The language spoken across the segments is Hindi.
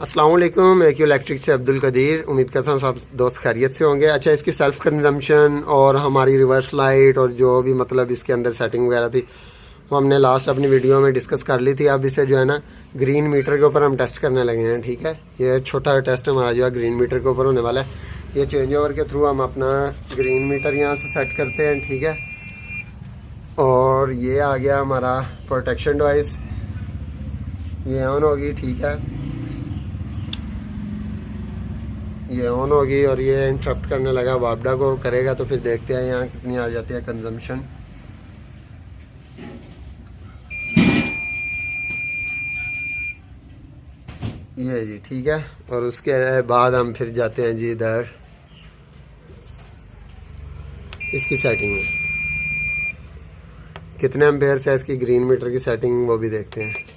अस्सलाम वालेकुम। एक्यू इलेक्ट्रिक से अब्दुल कदीर। उम्मीद करता हूँ सब दोस्त खैरियत से होंगे। अच्छा, इसकी सेल्फ़ कंजम्पशन और हमारी रिवर्स लाइट और जो भी मतलब इसके अंदर सेटिंग वगैरह थी वो हमने लास्ट अपनी वीडियो में डिस्कस कर ली थी। अब इसे जो है ना ग्रीन मीटर के ऊपर हम टेस्ट करने लगे हैं। ठीक है, ये छोटा टेस्ट हमारा जो है ग्रीन मीटर के ऊपर होने वाला है। ये चेंज ओवर के थ्रू हम अपना ग्रीन मीटर यहाँ से सेट करते हैं। ठीक है, और ये आ गया हमारा प्रोटेक्शन डिवाइस, ये ऑन होगी। ठीक है, ये ऑन होगी और ये इंटरप्ट करने लगा, वापडा को करेगा। तो फिर देखते हैं यहाँ कितनी आ जाती है कंजम्पशन। ये जी ठीक है, और उसके बाद हम फिर जाते हैं जी इधर इसकी सेटिंग में कितने एम्पेयर से इसकी ग्रीन मीटर की सेटिंग वो भी देखते हैं।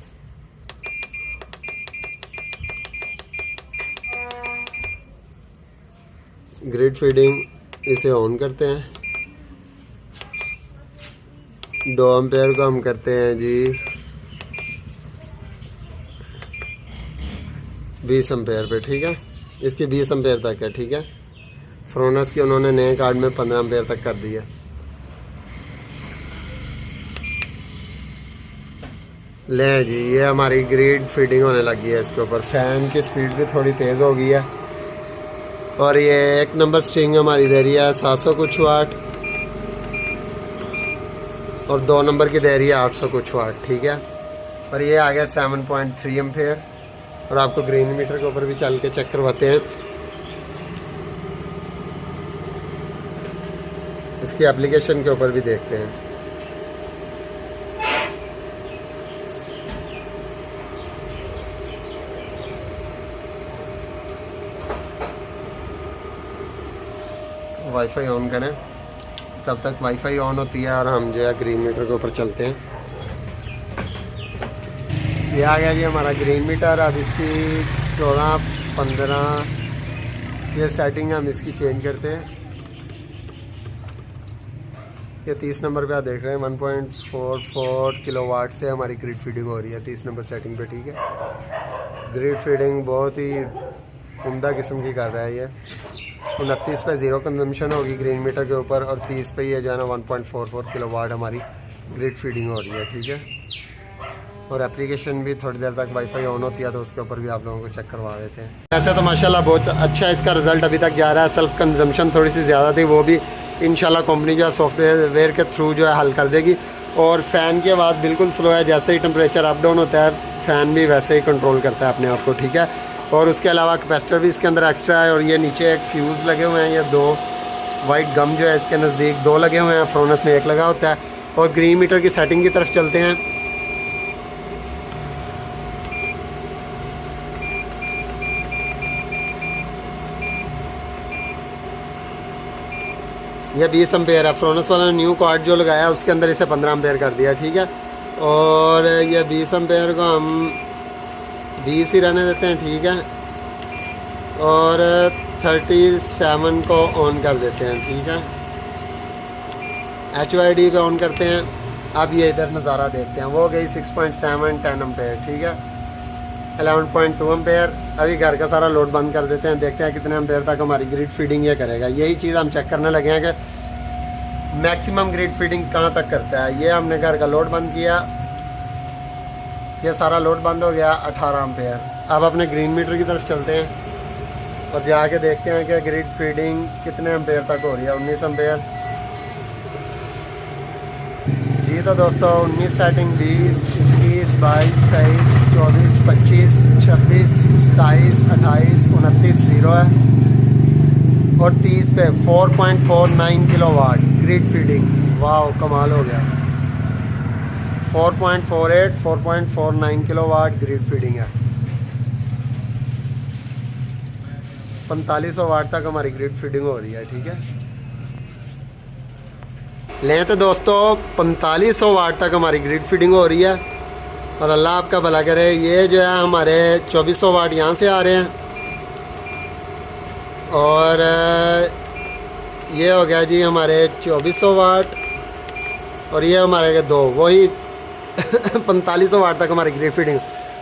ग्रिड फीडिंग इसे ऑन करते हैं। 2 एम्पेयर को हम करते हैं जी 20 एम्पेयर पे। ठीक है, इसकी 20 एम्पेयर तक है। ठीक है, फ्रोनस की उन्होंने नए कार्ड में 15 एम्पेयर तक कर दिया। ले जी, ये हमारी ग्रिड फीडिंग होने लगी है इसके ऊपर। फैन की स्पीड भी थोड़ी तेज़ हो गई है और ये 1 नंबर स्ट्रिंग हमारी दे रही है 700 कुछ वाट और 2 नंबर की दे रही है 800 कुछ वाट। ठीक है, और ये आ गया 7.3 एम्पेयर। और आपको ग्रीन मीटर के ऊपर भी चल के चेक करवाते हैं। इसकी एप्लीकेशन के ऊपर भी देखते हैं। वाईफाई ऑन करें, तब तक वाईफाई ऑन होती है और हम जो है ग्रीन मीटर के ऊपर चलते हैं। ये आ गया जी हमारा ग्रीन मीटर। अब इसकी 14, 15 ये सेटिंग हम इसकी चेंज करते हैं। ये 30 नंबर पे आप देख रहे हैं 1.44 किलोवाट से हमारी ग्रिड फीडिंग हो रही है 30 नंबर सेटिंग पे। ठीक है, ग्रिड फीडिंग बहुत ही उम्दा किस्म की कर रहा है ये। 29 पे 0 कंजम्पशन होगी ग्रीन मीटर के ऊपर और 30 पे ये जो है ना 1.44 किलोवाट हमारी ग्रिड फीडिंग हो रही है। ठीक है, और एप्लीकेशन भी थोड़ी देर तक वाईफाई ऑन होती है तो उसके ऊपर भी आप लोगों को चेक करवा देते हैं। वैसे तो माशाल्लाह बहुत अच्छा इसका रिज़ल्ट अभी तक जा रहा है। सेल्फ कंजम्पशन थोड़ी सी ज़्यादा थी, वो भी इंशाल्लाह कंपनी जो है सॉफ्टवेयर के थ्रू जो है हल कर देगी। और फ़ैन की आवाज़ बिल्कुल स्लो है, जैसे ही टेम्परेचर अप डाउन होता है फ़ैन भी वैसे ही कंट्रोल करता है अपने आप को। ठीक है, और उसके अलावा कैपेसिटर भी इसके अंदर एक्स्ट्रा है। और ये नीचे एक फ्यूज़ लगे हुए हैं, ये 2 वाइट गम जो है इसके नज़दीक 2 लगे हुए हैं, फ्रोनस में 1 लगा होता है। और ग्रीन मीटर की सेटिंग की तरफ चलते हैं। ये 20 एम्पेयर है। फ्रोनस वाला ने न्यू कार्ड जो लगाया उसके अंदर इसे 15 एम्पेयर कर दिया। ठीक है, और ये 20 एम्पेयर को हम 20 ही रहने देते हैं। ठीक है, और 37 को ऑन कर देते हैं। ठीक है, HYD पे ऑन करते हैं। अब ये इधर नज़ारा देखते हैं, वो गई 6.7 10 एम्पेयर। ठीक है, 11.2 एम्पेयर। अभी घर का सारा लोड बंद कर देते हैं, देखते हैं कितने एम्पेयर तक हमारी ग्रिड फीडिंग ये करेगा। यही चीज़ हम चेक करने लगे हैं कि मैक्सिमम ग्रिड फीडिंग कहाँ तक करता है। ये हमने घर का लोड बंद किया, ये सारा लोड बंद हो गया 18 एम्पेयर। अब अपने ग्रीन मीटर की तरफ चलते हैं और जाके देखते हैं कि ग्रिड फीडिंग कितने एम्पेयर तक हो रही है। 19 एम्पेयर जी। तो दोस्तों 19 सेटिंग 20, 21, 22, 23, 24, 25, 26, 27, 28, 29 0 है और 30 पे 4.49 किलोवाट ग्रिड फीडिंग। वाह, कमाल हो गया। 4.48 4.49 किलोवाट ग्रिड फीडिंग है। 4500 वाट तक हमारी ग्रिड फीडिंग हो रही है। ठीक है, लें तो दोस्तों 4500 वाट तक हमारी ग्रिड फीडिंग हो रही है और अल्लाह आपका भला करे। ये जो है हमारे 2400 वाट यहाँ से आ रहे हैं और ये हो गया जी हमारे 2400 वाट और ये हमारे 2 वही 4500 वाट तक हमारी ग्रिड फीडिंग।